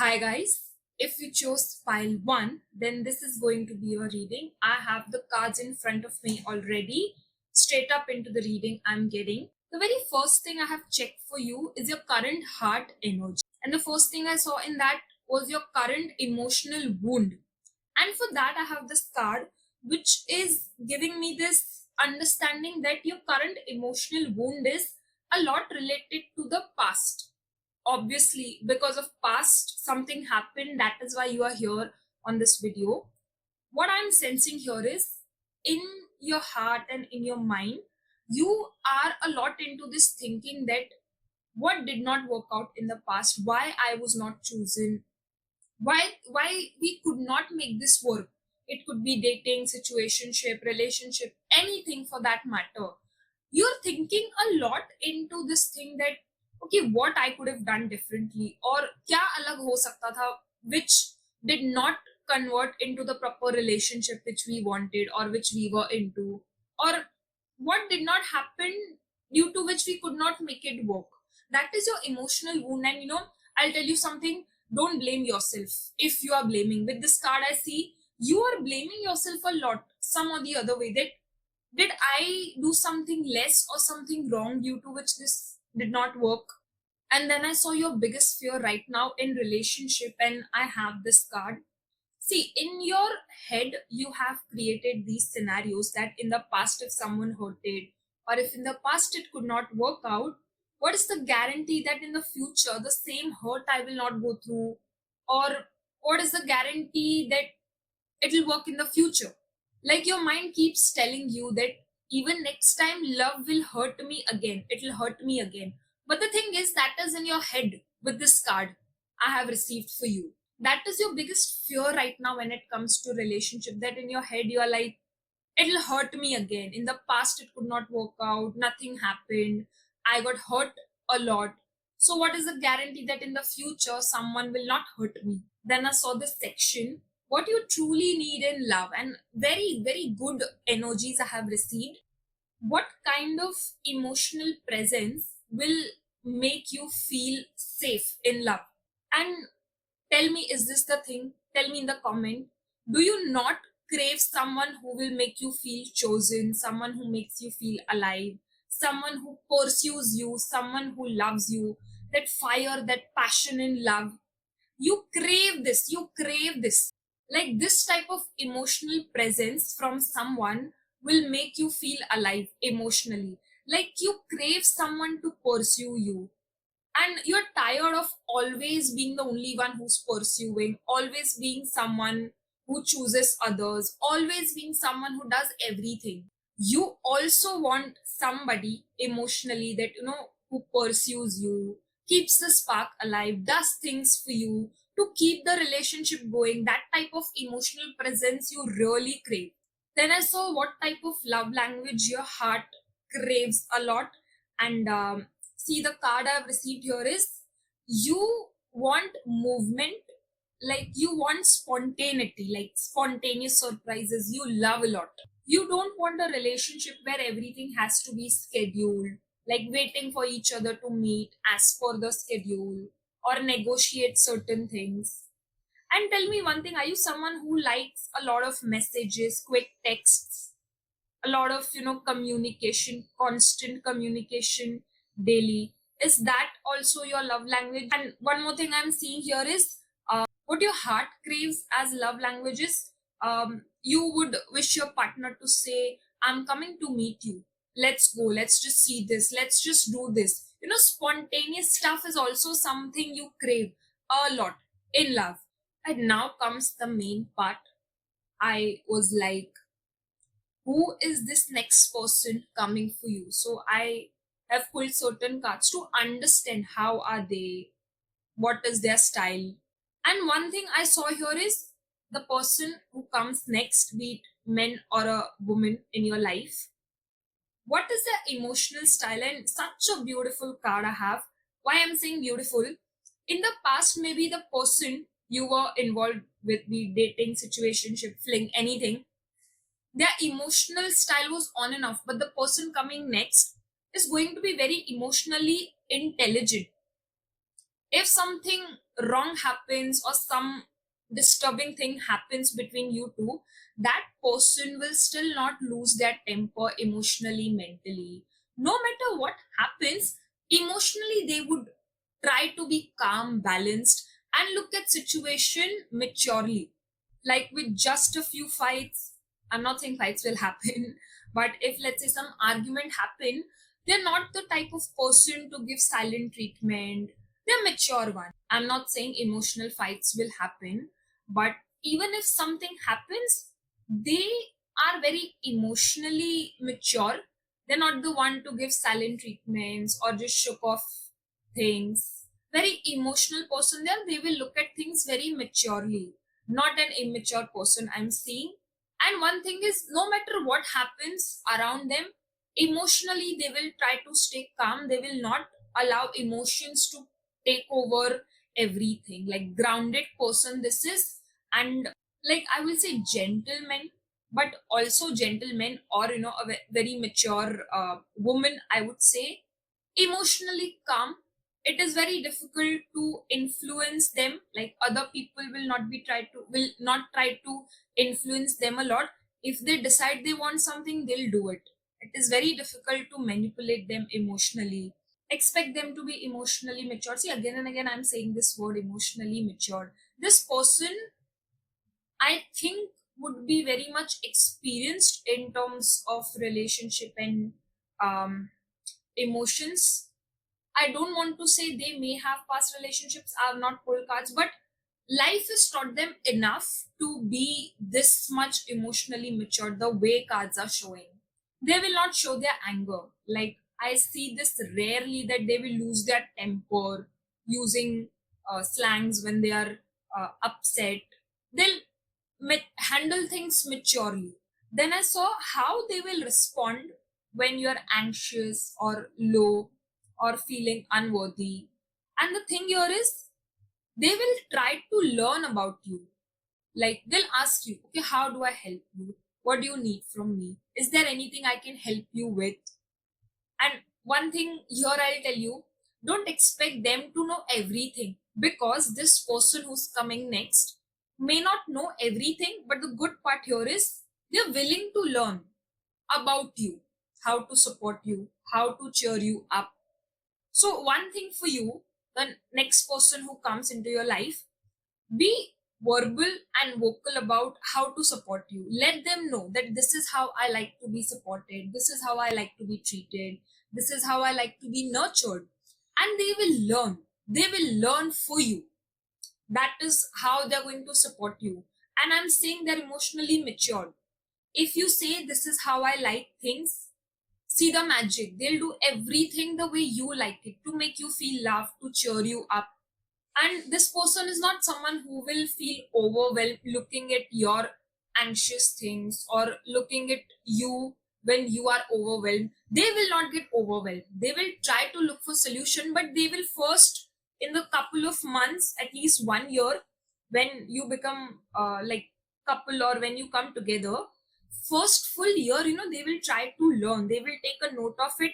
Hi guys, if you chose file 1, then this is going to be your reading. I have the cards in front of me already. Straight up into the reading I'm getting. The very first thing I have checked for you is your current heart energy. And the first thing I saw in that was your current emotional wound. And for that, I have this card which is giving me this understanding that your current emotional wound is a lot related to the past. Obviously, because of past something happened, that is why you are here on this video. What I'm sensing here is, in your heart and in your mind, you are a lot into this thinking that what did not work out in the past, why I was not chosen, why we could not make this work. It could be dating, situationship, relationship, anything for that matter. You're thinking a lot into this thing that okay, what I could have done differently, or kya alag ho sakta tha, which did not convert into the proper relationship which we wanted or which we were into, or what did not happen due to which we could not make it work. That is your emotional wound. And I'll tell you something, don't blame yourself. If you are blaming with this card, I see you are blaming yourself a lot, some or the other way, that did I do something less or something wrong due to which this did not work. And then I saw your biggest fear right now in relationship, and I have this card. See, in your head, you have created these scenarios that in the past, if someone hurted, or if in the past it could not work out, what is the guarantee that in the future the same hurt I will not go through? Or what is the guarantee that it will work in the future? Like your mind keeps telling you that even next time love will hurt me again, it will hurt me again. But the thing is, that is in your head with this card I have received for you. That is your biggest fear right now when it comes to relationship, that in your head you are like, it'll hurt me again. In the past it could not work out, nothing happened, I got hurt a lot. So what is the guarantee that in the future someone will not hurt me? Then I saw this section, what you truly need in love, and very very good energies I have received. What kind of emotional presence will make you feel safe in love? And tell me, is this the thing? Tell me in the comment. Do you not crave someone who will make you feel chosen, someone who makes you feel alive, someone who pursues you, someone who loves you, that fire, that passion in love? You crave this, you crave this. Like this type of emotional presence from someone will make you feel alive emotionally. Like you crave someone to pursue you, and you're tired of always being the only one who's pursuing, always being someone who chooses others, always being someone who does everything. You also want somebody emotionally that who pursues you, keeps the spark alive, does things for you to keep the relationship going. That type of emotional presence you really crave. Then I saw what type of love language your heart craves a lot. And see, the card I've received here is, you want movement, like you want spontaneity, like spontaneous surprises you love a lot. You don't want a relationship where everything has to be scheduled, like waiting for each other to meet as per the schedule or negotiate certain things. And tell me one thing, are you someone who likes a lot of messages, quick texts, a lot of communication, constant communication daily? Is that also your love language? And one more thing I'm seeing here is, what your heart craves as love languages. You would wish your partner to say, I'm coming to meet you, let's go, let's just see this, let's just do this. Spontaneous stuff is also something you crave a lot in love. And now comes the main part. I was like, who is this next person coming for you? So I have pulled certain cards to understand how are they, what is their style. And one thing I saw here is, the person who comes next, be it men or a woman in your life, what is their emotional style? And such a beautiful card I have. Why I'm saying beautiful, in the past maybe the person you were involved with, be it dating, situationship, fling, anything, their emotional style was on and off, but the person coming next is going to be very emotionally intelligent. If something wrong happens or some disturbing thing happens between you two, that person will still not lose their temper emotionally, mentally. No matter what happens, emotionally they would try to be calm, balanced, and look at situation maturely. Like with just a few fights, I'm not saying fights will happen, but if let's say some argument happen, they're not the type of person to give silent treatment. They're mature one. I'm not saying emotional fights will happen, but even if something happens, they are very emotionally mature. They're not the one to give silent treatments or just shook off things. Very emotional person there, they will look at things very maturely, not an immature person I'm seeing. And one thing is, no matter what happens around them, emotionally they will try to stay calm. They will not allow emotions to take over everything. Like grounded person this is. And like I will say gentleman, but also gentleman, or a very mature woman, I would say, emotionally calm. It is very difficult to influence them. Like other people will not try to influence them a lot. If they decide they want something, they'll do it. It is very difficult to manipulate them emotionally. Expect them to be emotionally mature. See, again and again I'm saying this word, emotionally mature. This person, I think, would be very much experienced in terms of relationship and um, emotions. I don't want to say they may have past relationships, are not pull cards, but life has taught them enough to be this much emotionally mature the way cards are showing. They will not show their anger. Like I see this rarely, that they will lose their temper using slangs when they are upset. They'll handle things maturely. Then I saw how they will respond when you're anxious or low or feeling unworthy. And the thing here is, they will try to learn about you. Like they'll ask you, okay, how do I help you? What do you need from me? Is there anything I can help you with? And one thing here I'll tell you, don't expect them to know everything, because this person who's coming next may not know everything. But the good part here is they're willing to learn about you, how to support you, how to cheer you up. So, one thing for you, the next person who comes into your life, be verbal and vocal about how to support you. Let them know that this is how I like to be supported, this is how I like to be treated, this is how I like to be nurtured. And they will learn. They will learn for you. That is how they're going to support you. And I'm saying they're emotionally mature. If you say this is how I like things, see the magic. They'll do everything the way you like it, to make you feel loved, to cheer you up. And this person is not someone who will feel overwhelmed looking at your anxious things, or looking at you when you are overwhelmed. They will not get overwhelmed. They will try to look for solution, but they will first, in the couple of months, at least 1 year, when you become like couple, or when you come together, first full year, they will try to learn. They will take a note of it,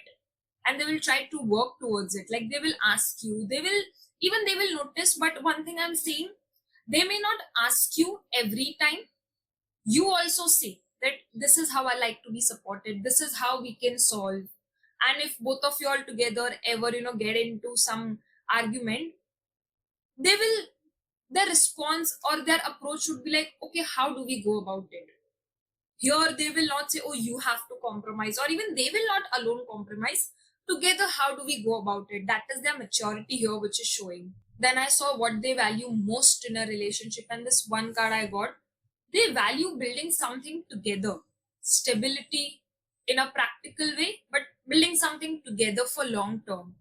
and they will try to work towards it. Like they will ask you, they will notice. But one thing I'm saying, they may not ask you every time. You also say that this is how I like to be supported, this is how we can solve. And if both of you all together ever get into some argument, they will, their response or their approach would be like, okay, how do we go about it? Here they will not say, oh, you have to compromise, or even they will not alone compromise. Together, how do we go about it? That is their maturity here, which is showing. Then I saw what they value most in a relationship, and this one card I got, they value building something together, stability in a practical way, but building something together for long term.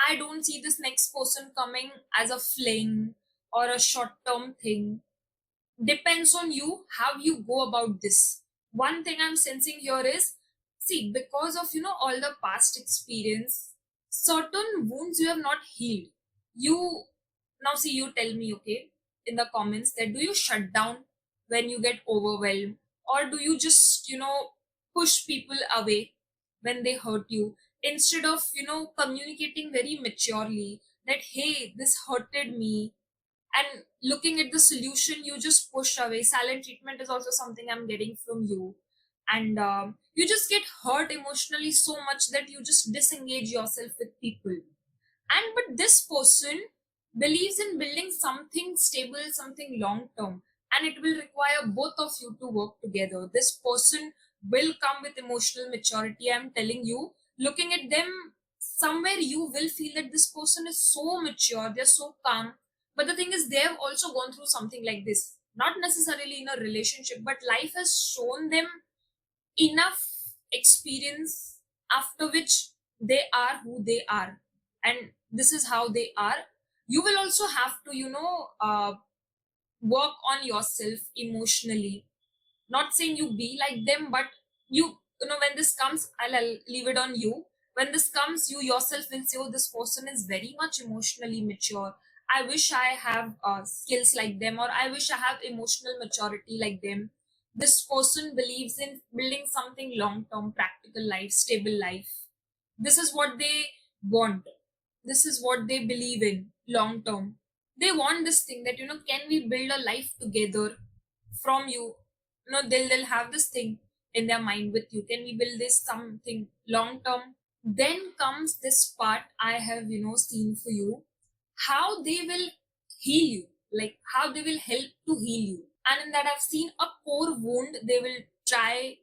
I don't see this next person coming as a fling or a short term thing. Depends on you how you go about this. One thing I'm sensing here is, see, because of all the past experience, certain wounds you have not healed. You now see, you tell me, okay, in the comments, that do you shut down when you get overwhelmed, or do you just push people away when they hurt you, instead of communicating very maturely? that, hey, this hurted me, and looking at the solution, you just push away. Silent treatment is also something I'm getting from you. And you just get hurt emotionally so much that you just disengage yourself with people. And but this person believes in building something stable, something long term, and it will require both of you to work together. This person will come with emotional maturity, I'm telling you. Looking at them, somewhere you will feel that this person is so mature, they're so calm. But the thing is, they have also gone through something like this, not necessarily in a relationship, but life has shown them enough experience, after which they are who they are, and this is how they are. You will also have to, work on yourself emotionally. Not saying you be like them, but when this comes, I'll leave it on you. When this comes, you yourself will say, oh, this person is very much emotionally mature. I wish I have skills like them, or I wish I have emotional maturity like them. This person believes in building something long term, practical life, stable life. This is what they want. This is what they believe in long term. They want this thing that, can we build a life together from you? They'll have this thing in their mind with you. Can we build this something long term? Then comes this part I have, seen for you, how they will heal you, like how they will help to heal you. And in that, I've seen a core wound they will try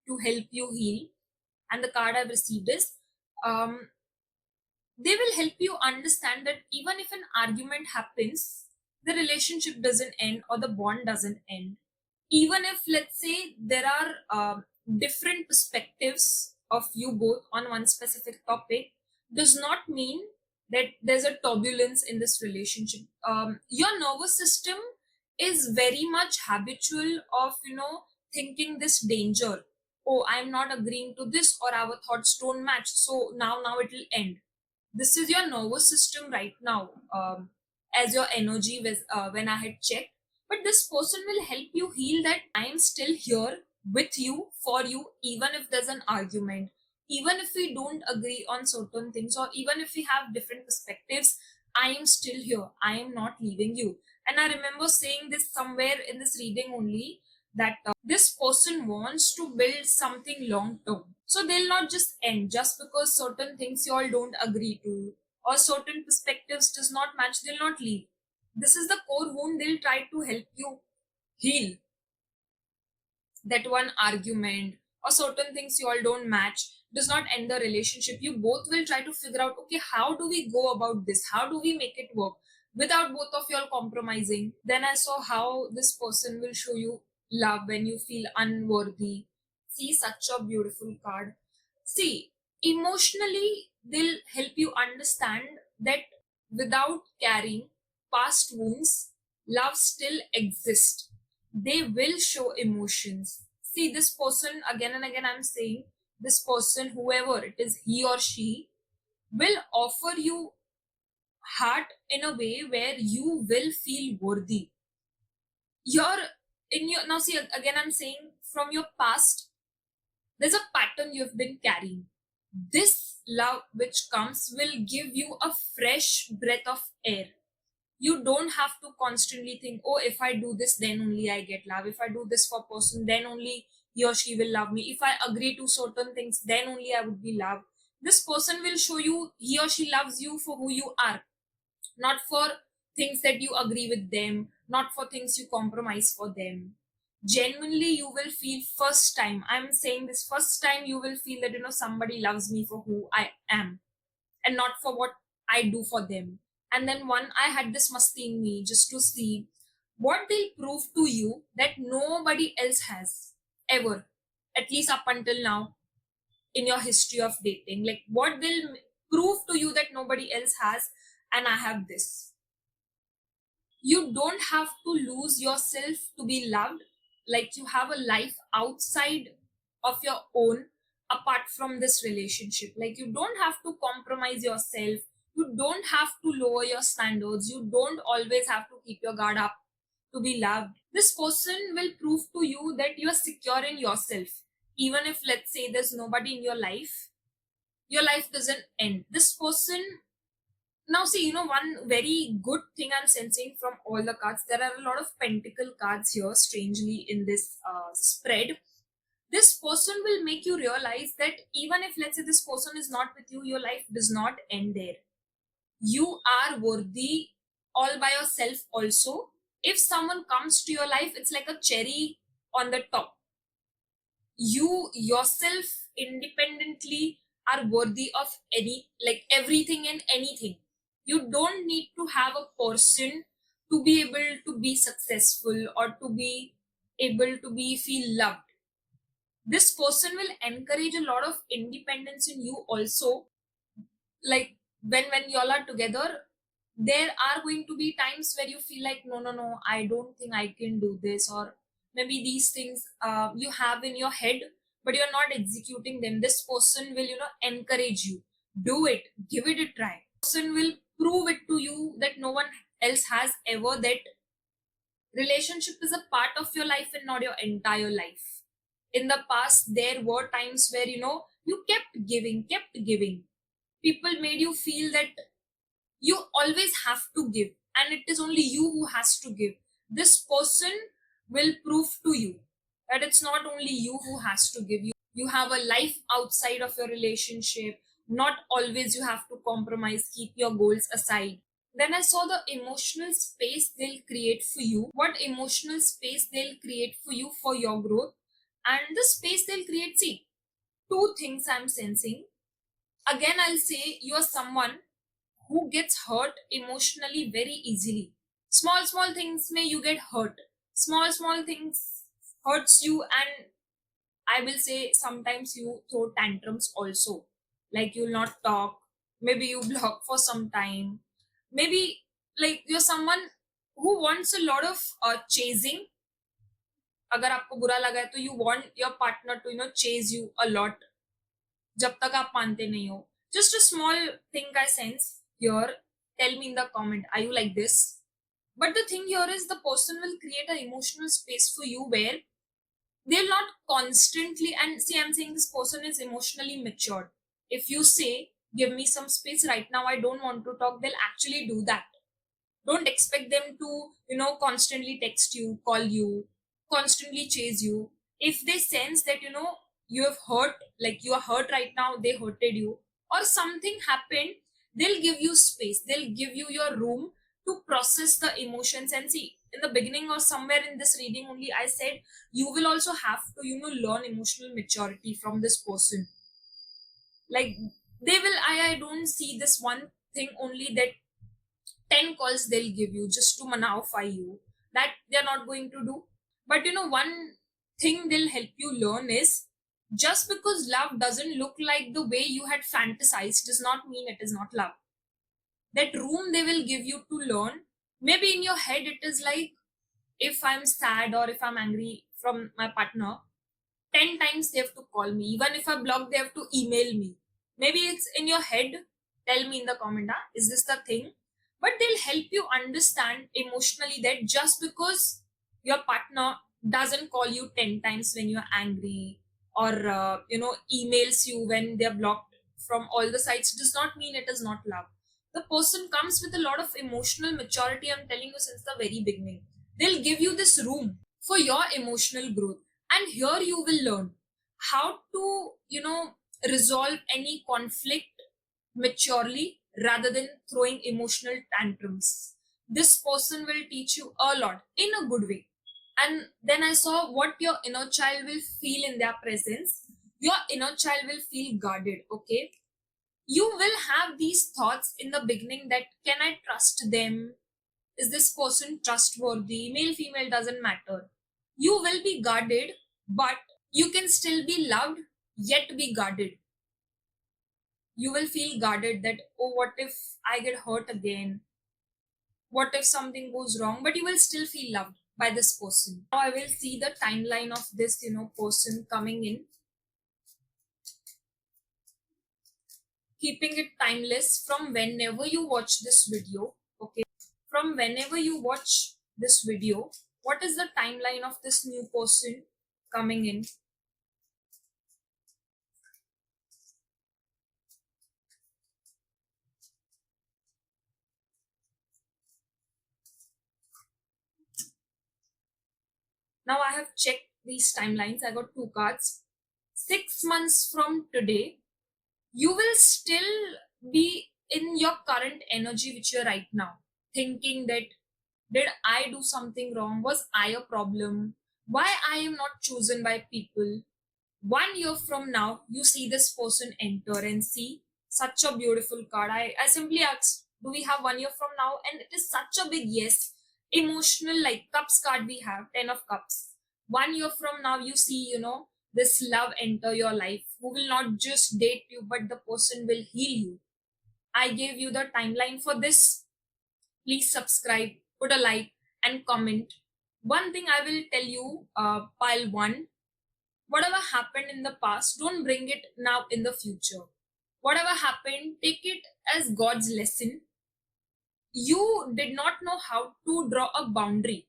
to help you heal. And the card I've received is, um, they will help you understand that even if an argument happens, the relationship doesn't end or the bond doesn't end. Even if, let's say, there are different perspectives of you both on one specific topic, does not mean that there's a turbulence in this relationship. Your nervous system is very much habitual of, thinking this danger. Oh, I'm not agreeing to this, or our thoughts don't match, so now it will end. This is your nervous system right now, as your energy was, when I had checked. But this person will help you heal that. I am still here with you, for you, even if there's an argument, even if we don't agree on certain things, or even if we have different perspectives. I am still here, I am not leaving you. And I remember saying this somewhere in this reading only, that this person wants to build something long term. So they'll not just end just because certain things you all don't agree to, or certain perspectives does not match, they'll not leave. This is the core wound they'll try to help you heal. That one argument or certain things you all don't match does not end the relationship. You both will try to figure out, okay, how do we go about this? How do we make it work without both of you all compromising? Then I saw how this person will show you love when you feel unworthy. See, such a beautiful card. See, emotionally, they'll help you understand that without carrying past wounds, love still exists. They will show emotions. See, this person, again and again, I'm saying, this person, whoever it is, he or she, will offer you heart in a way where you will feel worthy. You're in your, now see, again, I'm saying, from your past, there's a pattern you've been carrying. This love which comes will give you a fresh breath of air. You don't have to constantly think, oh, if I do this, then only I get love. If I do this for person, then only he or she will love me. If I agree to certain things, then only I would be loved. This person will show you he or she loves you for who you are, not for things that you agree with them, not for things you compromise for them. Genuinely, you will feel, first time, I'm saying this, first time you will feel that, somebody loves me for who I am and not for what I do for them. And then one, I had this musty in me just to see what they'll prove to you that nobody else has ever, at least up until now in your history of dating. Like what they'll prove to you that nobody else has, and I have this. You don't have to lose yourself to be loved. Like you have a life outside of your own, apart from this relationship. Like you don't have to compromise yourself, you don't have to lower your standards, you don't always have to keep your guard up to be loved. This person will prove to you that you are secure in yourself. Even if, let's say, there's nobody in your life doesn't end. This person, Now see, one very good thing I'm sensing from all the cards, there are a lot of pentacle cards here strangely in this spread. This person will make you realize that even if, let's say, this person is not with you, your life does not end there. You are worthy all by yourself also. If someone comes to your life, it's like a cherry on the top. You yourself independently are worthy of any, like, everything and anything. You don't need to have a person to be able to be successful or to be able to be feel loved. This person will encourage a lot of independence in you also. Like, when y'all are together, there are going to be times where you feel like, no, no, no, I don't think I can do this, or maybe these things you have in your head but you're not executing them. This person will encourage you, do it, give it a try. Person will prove it to you that no one else has ever, that relationship is a part of your life and not your entire life. In the past there were times where you kept giving. People made you feel that you always have to give and it is only you who has to give. This person will prove to you that it's not only you who has to give. You have a life outside of your relationship. Not always you have to compromise, keep your goals aside. Then I saw the emotional space they'll create for you, what emotional space they'll create for you for your growth. And the space they'll create, see, two things I'm sensing. Again, I'll say you're someone who gets hurt emotionally very easily. Small things may you get hurt. Small things hurts you, and I will say sometimes you throw tantrums also. Like you'll not talk, maybe you block for some time. Maybe like you're someone who wants a lot of chasing. अगर आपको बुरा लगा है तो you want your partner to chase you a lot जब तक आप मानते नहीं हो. Just a small thing I sense here. Tell me in the comment, are you like this? But the thing here is the person will create an emotional space for you where they'll not constantly, and see, I'm saying this person is emotionally matured. If you say, give me some space right now, I don't want to talk, they'll actually do that. Don't expect them to, constantly text you, call you, constantly chase you. If they sense that, you have hurt, like you are hurt right now, they hurted you, or something happened, they'll give you space, they'll give you your room to process the emotions. And see, in the beginning or somewhere in this reading only, I said you will also have to, learn emotional maturity from this person. Like they will, I don't see this one thing only, that 10 calls they'll give you just to manify you, that they're not going to do. But one thing they'll help you learn is, just because love doesn't look like the way you had fantasized does not mean it is not love. That room they will give you to learn. Maybe in your head it is like, if I'm sad or if I'm angry from my partner, 10 times they have to call me. Even if I block, they have to email me. Maybe it's in your head. Tell me in the comment, is this the thing? But they'll help you understand emotionally that just because your partner doesn't call you 10 times when you're angry, or emails you when they're blocked from all the sites, does not mean it is not love. The person comes with a lot of emotional maturity, I'm telling you, since the very beginning. They'll give you this room for your emotional growth, and here you will learn how to resolve any conflict maturely rather than throwing emotional tantrums. This person will teach you a lot in a good way. And then I saw what your inner child will feel in their presence. Your inner child will feel guarded. Okay, you will have these thoughts in the beginning, that can I trust them, is this person trustworthy, male female doesn't matter. You will be guarded, but you can still be loved, yet be guarded. You will feel guarded that, oh, what if I get hurt again, what if something goes wrong, but you will still feel loved by this person. Now I will see the timeline of this person coming in, keeping it timeless from whenever you watch this video. Okay, from whenever you watch this video, what is the timeline of this new person coming in? Now I have checked these timelines. I got two cards. 6 months from today, you will still be in your current energy which you're right now, thinking that did I do something wrong? Was I a problem? Why I am not chosen by people? 1 year from now, you see this person enter and see such a beautiful card. I simply asked, do we have 1 year from now? And it is such a big yes. Emotional, like cups card we have, 10 of cups. 1 year from now, you see, this love enter your life, who will not just date you, but the person will heal you. I gave you the timeline for this. Please subscribe, put a like, and comment. One thing I will tell you, pile one, whatever happened in the past, don't bring it now in the future. Whatever happened, take it as God's lesson. You did not know how to draw a boundary.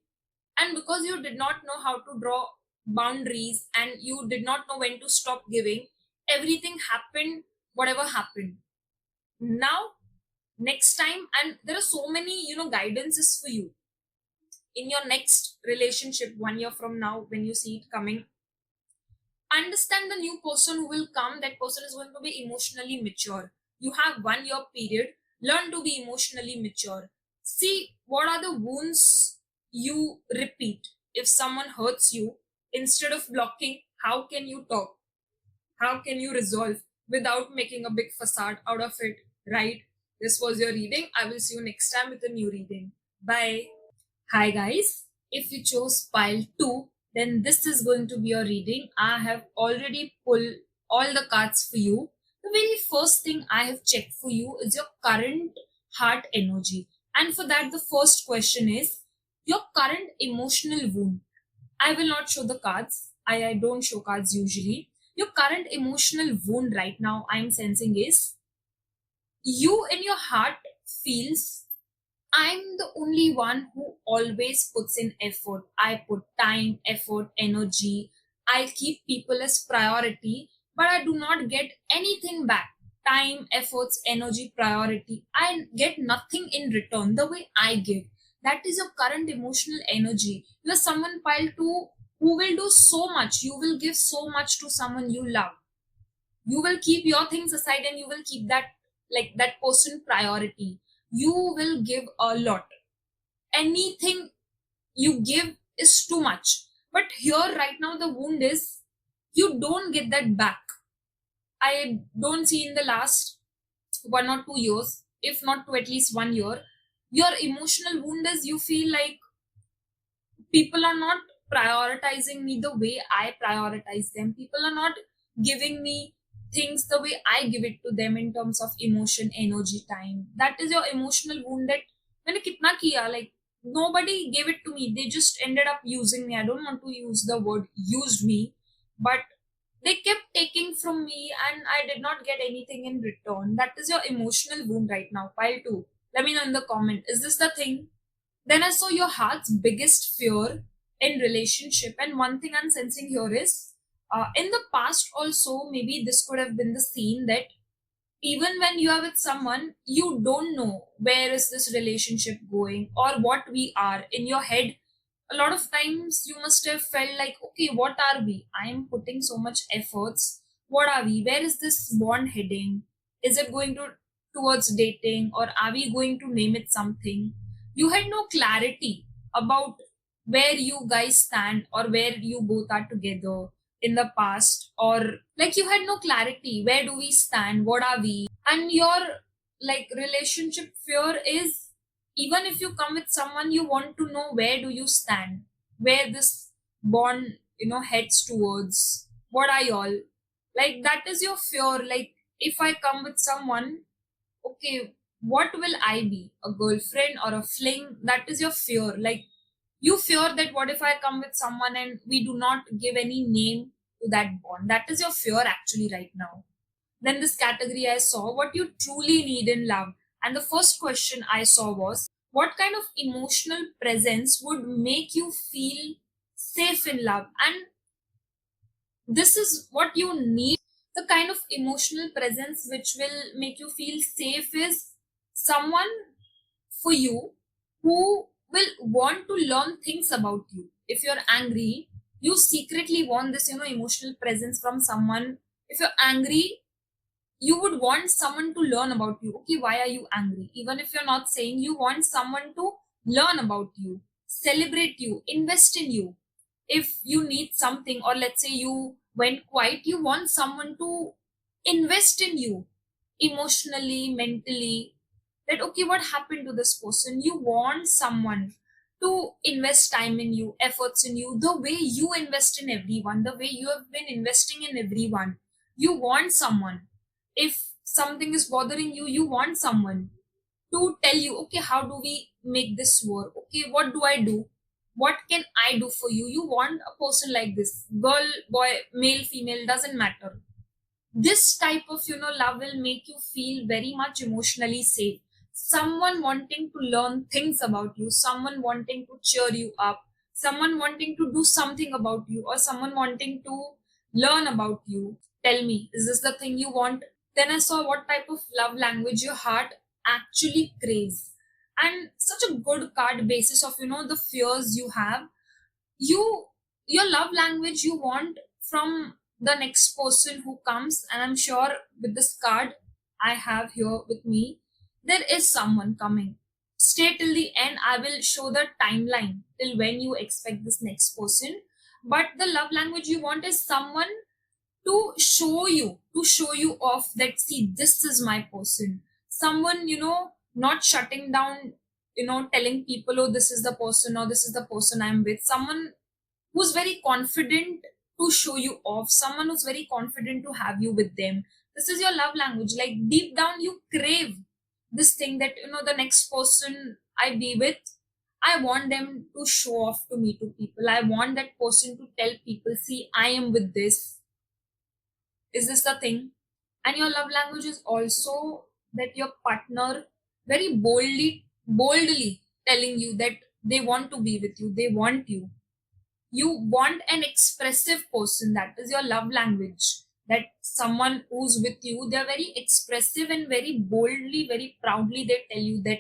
And because you did not know how to draw boundaries and you did not know when to stop giving, everything happened, whatever happened. Now, next time, and there are so many, guidances for you in your next relationship 1 year from now when you see it coming. Understand the new person who will come, that person is going to be emotionally mature. You have 1 year period, learn to be emotionally mature. See what are the wounds you repeat. If someone hurts you, instead of blocking, how can you talk, how can you resolve without making a big facade out of it, right? This was your reading. I will see you next time with a new reading. Bye. Hi guys, if you chose pile 2, then this is going to be your reading. I have already pulled all the cards for you. The very first thing I have checked for you is your current heart energy. And for that, the first question is your current emotional wound. I will not show the cards. I don't show cards usually. Your current emotional wound right now I'm sensing is you in your heart feels I'm the only one who always puts in effort. I put time, effort, energy. I keep people as priority, but I do not get anything back. Time, efforts, energy, priority. I get nothing in return the way I give. That is your current emotional energy. You are someone pile two who will do so much. You will give so much to someone you love. You will keep your things aside and you will keep that person priority. You will give a lot. Anything you give is too much, but here right now the wound is you don't get that back. I don't see in the last 1 or 2 years, if not to at least 1 year, your emotional wound is you feel like people are not prioritizing me the way I prioritize them. People are not giving me things the way I give it to them in terms of emotion, energy, time. That is your emotional wound that मैंने कितना किया, like nobody gave it to me. They just ended up using me. I don't want to use the word used me, but they kept taking from me and I did not get anything in return. That is your emotional wound right now. Pile two. Let me know in the comment. Is this the thing? Then I saw your heart's biggest fear in relationship. And one thing I'm sensing here is in the past also, maybe this could have been the scene that even when you are with someone, you don't know where is this relationship going or what we are in your head. A lot of times you must have felt like, okay, what are we? I am putting so much efforts. What are we? Where is this bond heading? Is it going to towards dating or are we going to name it something? You had no clarity about where you guys stand or where you both are together in the past, or like you had no clarity where do we stand, what are we. And your like relationship fear is even if you come with someone, you want to know where do you stand, where this bond heads towards, what are y'all, like that is your fear. Like if I come with someone, okay, what will I be, a girlfriend or a fling? That is your fear. Like you fear that what if I come with someone and we do not give any name to that bond. That is your fear actually right now. Then this category I saw what you truly need in love. And the first question I saw was what kind of emotional presence would make you feel safe in love? And this is what you need. The kind of emotional presence which will make you feel safe is someone for you who will want to learn things about you. If you're angry, You secretly want this, emotional presence from someone. If you're angry, you would want someone to learn about you. Okay, why are you angry? Even if you're not saying, you want someone to learn about you, celebrate you, invest in you. If you need something, or let's say you went quiet, you want someone to invest in you emotionally, mentally. That okay, what happened to this person? You want someone to invest time in you, efforts in you, the way you invest in everyone, the way you have been investing in everyone. You want someone. If something is bothering you, you want someone to tell you, okay, how do we make this work? Okay, what do I do? What can I do for you? You want a person like this. Girl, boy, male, female, doesn't matter. This type of, love will make you feel very much emotionally safe. Someone wanting to learn things about you, someone wanting to cheer you up, someone wanting to do something about you, or someone wanting to learn about you. Tell me, is this the thing you want? Then I saw what type of love language your heart actually craves. And such a good card basis of, the fears you have. You, your love language you want from the next person who comes. And I'm sure with this card I have here with me, there is someone coming. Stay till the end, I will show the timeline till when you expect this next person. But the love language you want is someone to show you off, that see, this is my person. Someone, not shutting down, telling people, oh, this is the person, or this is the person I'm with. Someone who's very confident to show you off, someone who's very confident to have you with them. This is your love language. Like deep down you crave this thing, that the next person I be with, I want them to show off to me, to people. I want that person to tell people, see, I am with this. Is this the thing? And your love language is also that your partner very boldly telling you that they want to be with you, they want you. You want an expressive person. That is your love language. That someone who's with you, they're very expressive and very boldly, very proudly they tell you that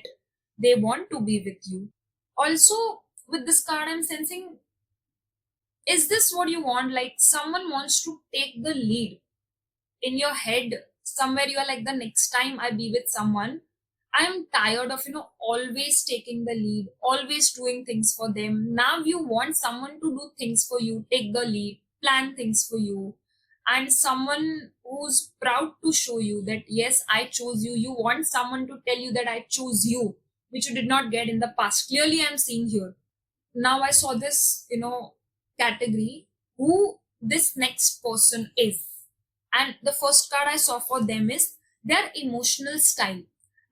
they want to be with you. Also, with this card I'm sensing, is this what you want? Like someone wants to take the lead in your head. Somewhere you are like, the next time I be with someone, I'm tired of always taking the lead, always doing things for them. Now you want someone to do things for you, take the lead, plan things for you, and someone who's proud to show you that yes, I chose you. You want someone to tell you that I chose you, which you did not get in the past. Clearly I'm seeing here. Now I saw this, category, who this next person is. And the first card I saw for them is their emotional style.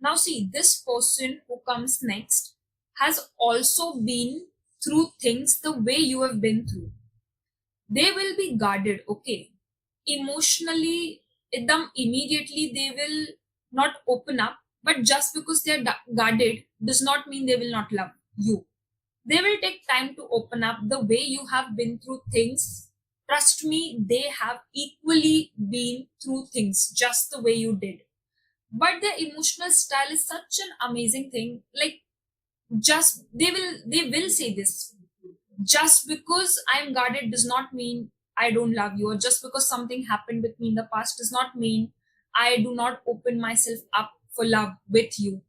Now, see, this person who comes next has also been through things the way you have been through. They will be guarded, okay? Emotionally, them immediately they will not open up, but just because they're guarded does not mean they will not love you. They will take time to open up the way you have been through things. Trust me, they have equally been through things just the way you did. But their emotional style is such an amazing thing. Like, just they will say this. Just because I'm guarded does not mean I don't love you, or just because something happened with me in the past does not mean I do not open myself up for love with you.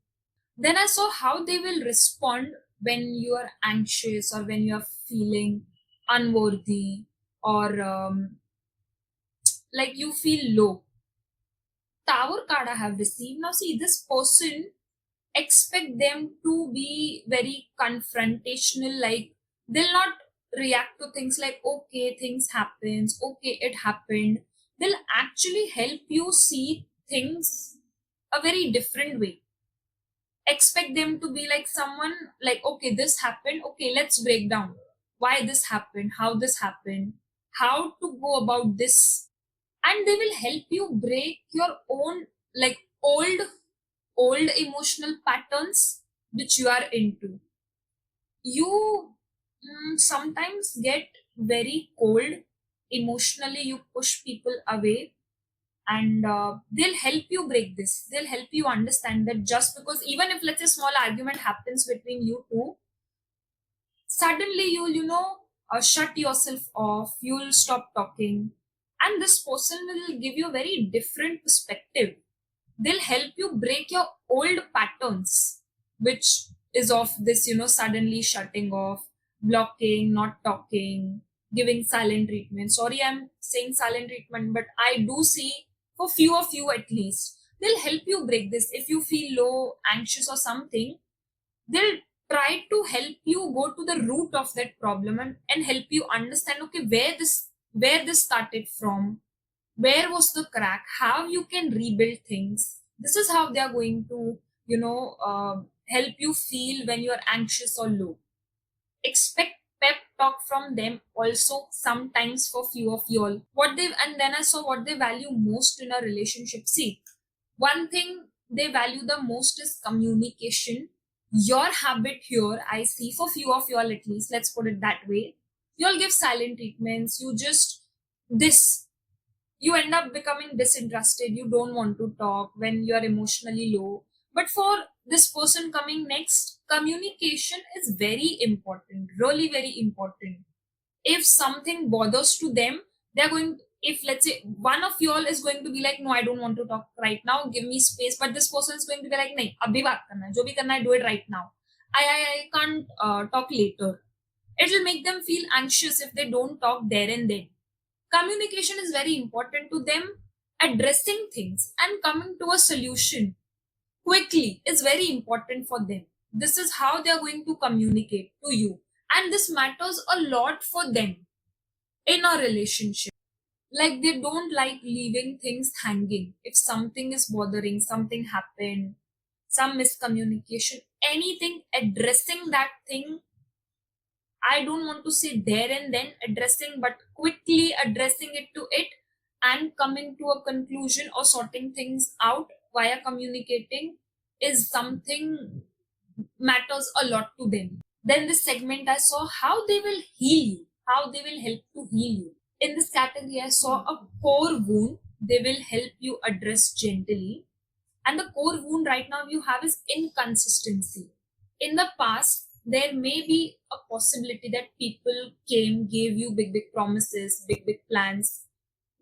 Then I saw how they will respond when you are anxious, or when you are feeling unworthy, or like you feel low. Tower card I have received. Now, see, this person, expect them to be very confrontational. Like, they'll not react to things like, okay, things happens, okay, it happened. They'll actually help you see things a very different way. Expect them to be like someone, like, okay, this happened, okay, let's break down why this happened, how this happened, how to go about this. And they will help you break your own, like, old emotional patterns which you are into. You sometimes get very cold emotionally, you push people away. And they'll help you break this. They'll help you understand that just because, even if let's say small argument happens between you two, suddenly you'll shut yourself off, you'll stop talking, and this person will give you a very different perspective. They'll help you break your old patterns, which is of this, suddenly shutting off, blocking, not talking, giving silent treatment. Sorry, I'm saying silent treatment, but I do see for few of you at least, they'll help you break this. If you feel low, anxious, or something, they'll try to help you go to the root of that problem, and help you understand, okay, where this started from, where was the crack, how you can rebuild things. This is how they are going to help you feel when you're anxious or low. Expect pep talk from them also sometimes for few of y'all. And then I saw what they value most in a relationship. See, one thing they value the most is communication. Your habit here, I see for few of y'all at least, let's put it that way. You'll give silent treatments, this you end up becoming disinterested, you don't want to talk when you're emotionally low. But for this person coming next, communication is very important, really very important. If something bothers to them, they're going, if let's say one of y'all is going to be like, no, I don't want to talk right now, give me space, but this person is going to be like, nahi, abhi baat karna hai, jo bhi karna hai, do it right now. I can't talk later. It will make them feel anxious if they don't talk there and then. Communication is very important to them. Addressing things and coming to a solution quickly is very important for them. This is how they are going to communicate to you, and this matters a lot for them in a relationship. Like, they don't like leaving things hanging. If something is bothering, something happened, some miscommunication, anything, addressing that thing, I don't want to say there and then addressing, but quickly addressing it to it and coming to a conclusion or sorting things out via communicating is something matters a lot to them. Then this segment I saw how they will heal you, how they will help to heal you. In this category, I saw a core wound they will help you address gently. And the core wound right now you have is inconsistency. In the past, there may be a possibility that people came, gave you big, big promises, big, big plans,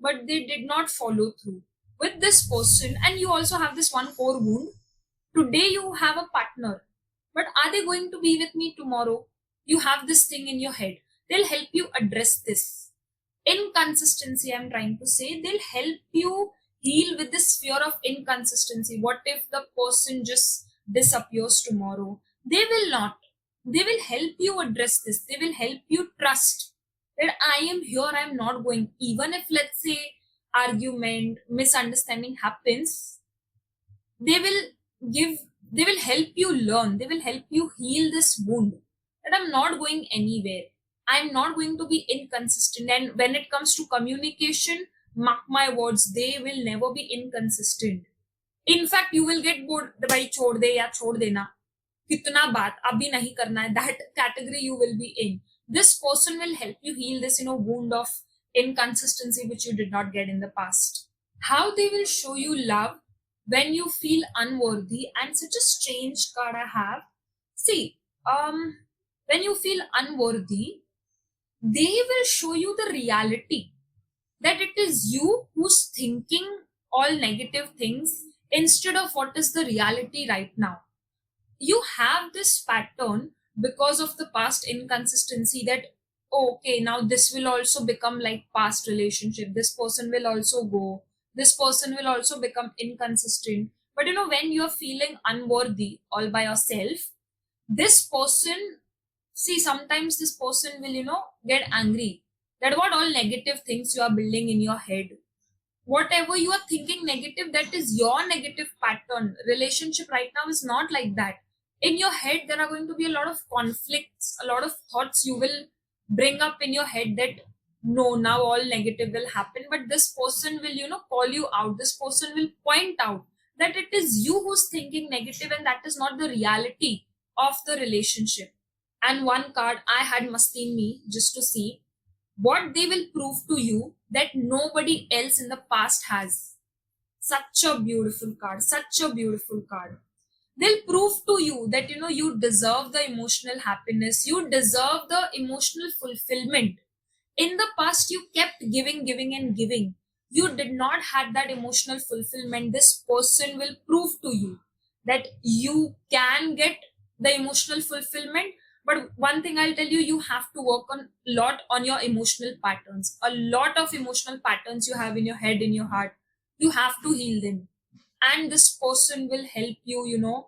but they did not follow through. With this person, and you also have this one core wound. Today, you have a partner, but are they going to be with me tomorrow? You have this thing in your head. They'll help you address this. Inconsistency, I'm trying to say, they'll help you heal with this fear of inconsistency. What if the person just disappears tomorrow? They will not. They will help you address this. They will help you trust that I am here, I'm not going. Even if, let's say, argument, misunderstanding happens, they will give, they will help you learn, they will help you heal this wound, that I'm not going anywhere. I'm not going to be inconsistent. And when it comes to communication, mark my words, they will never be inconsistent. In fact, you will get bored, भाई छोड़ दे या छोड़ देना, कितना बात अभी नहीं करना है, that category you will be in. This person will help you heal this, wound of inconsistency which you did not get in the past. How they will show you love when you feel unworthy, and such a strange card I have. See, when you feel unworthy, they will show you the reality that it is you who's thinking all negative things instead of what is the reality right now. You have this pattern because of the past inconsistency that, oh, okay, now this will also become like past relationship. This person will also go. This person will also become inconsistent. But when you're feeling unworthy all by yourself, this person, see, sometimes this person will, get angry that what all negative things you are building in your head. Whatever you are thinking negative, that is your negative pattern. Relationship right now is not like that. In your head, there are going to be a lot of conflicts, a lot of thoughts you will bring up in your head that no, now all negative will happen. But this person will, call you out. This person will point out that it is you who's thinking negative and that is not the reality of the relationship. And one card I had must in me just to see what they will prove to you that nobody else in the past has. Such a beautiful card, such a beautiful card. They'll prove to you that you deserve the emotional happiness, you deserve the emotional fulfillment. In the past you kept giving, giving and giving, you did not had that emotional fulfillment. This person will prove to you that you can get the emotional fulfillment. But one thing I'll tell you, you have to work on lot on your emotional patterns. A lot of emotional patterns you have in your head, in your heart, you have to heal them. And this person will help you,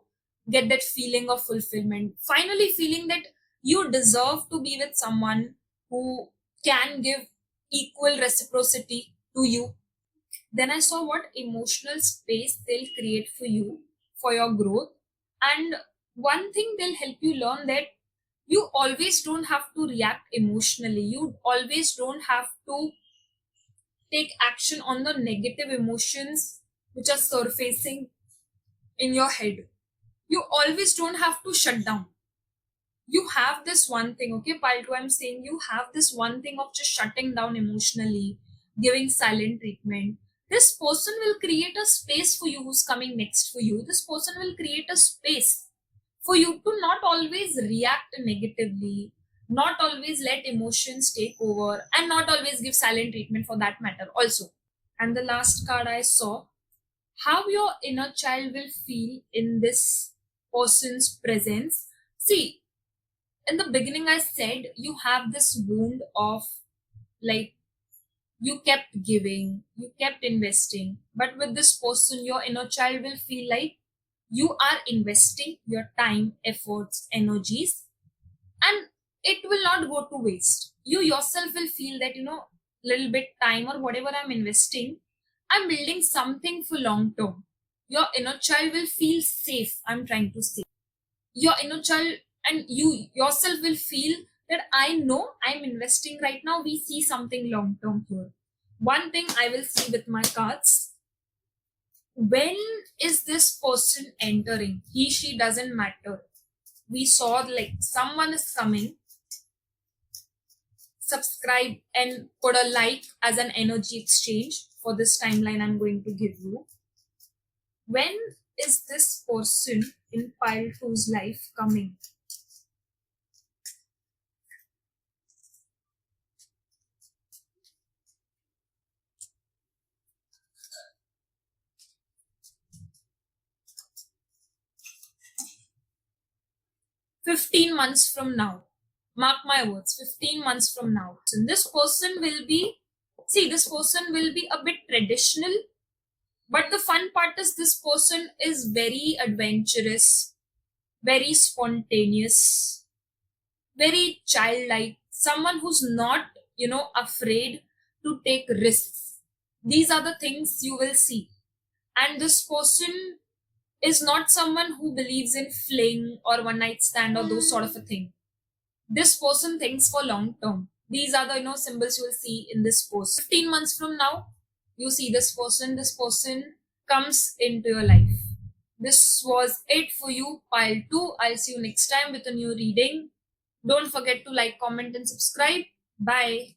get that feeling of fulfillment, finally feeling that you deserve to be with someone who can give equal reciprocity to you. Then I saw what emotional space they'll create for you, for your growth. And one thing, they'll help you learn that you always don't have to react emotionally, you always don't have to take action on the negative emotions which are surfacing in your head. You always don't have to shut down. You have this one thing, okay, pile 2, I'm saying you have this one thing of just shutting down emotionally, giving silent treatment. This person will create a space for you who's coming next for you. This person will create a space for you to not always react negatively, not always let emotions take over, and not always give silent treatment for that matter, also. And the last card I saw, how your inner child will feel in this person's presence. See, in the beginning, I said you have this wound of, like, you kept giving, you kept investing, but with this person, your inner child will feel like you are investing your time, efforts, energies, and it will not go to waste. You yourself will feel that, little bit time or whatever I'm investing, I'm building something for long term. Your inner child will feel safe, I'm trying to say. Your inner child and you yourself will feel that I know I'm investing right now. We see something long term here. One thing I will see with my cards, when is this person entering? He, she doesn't matter. We saw like someone is coming, subscribe and put a like as an energy exchange for this timeline I'm going to give you. When is this person in pile two's life coming? 15 months from now. Mark my words, 15 months from now. So this person will be, see, this person will be a bit traditional, but the fun part is this person is very adventurous, very spontaneous, very childlike, someone who's not, afraid to take risks. These are the things you will see. And this person is not someone who believes in fling or one night stand or those sort of a thing. This person thinks for long term. These are the symbols you will see in this post. 15 months from now, you see this person. This person comes into your life. This was it for you, pile 2. I'll see you next time with a new reading. Don't forget to like, comment, and subscribe. Bye.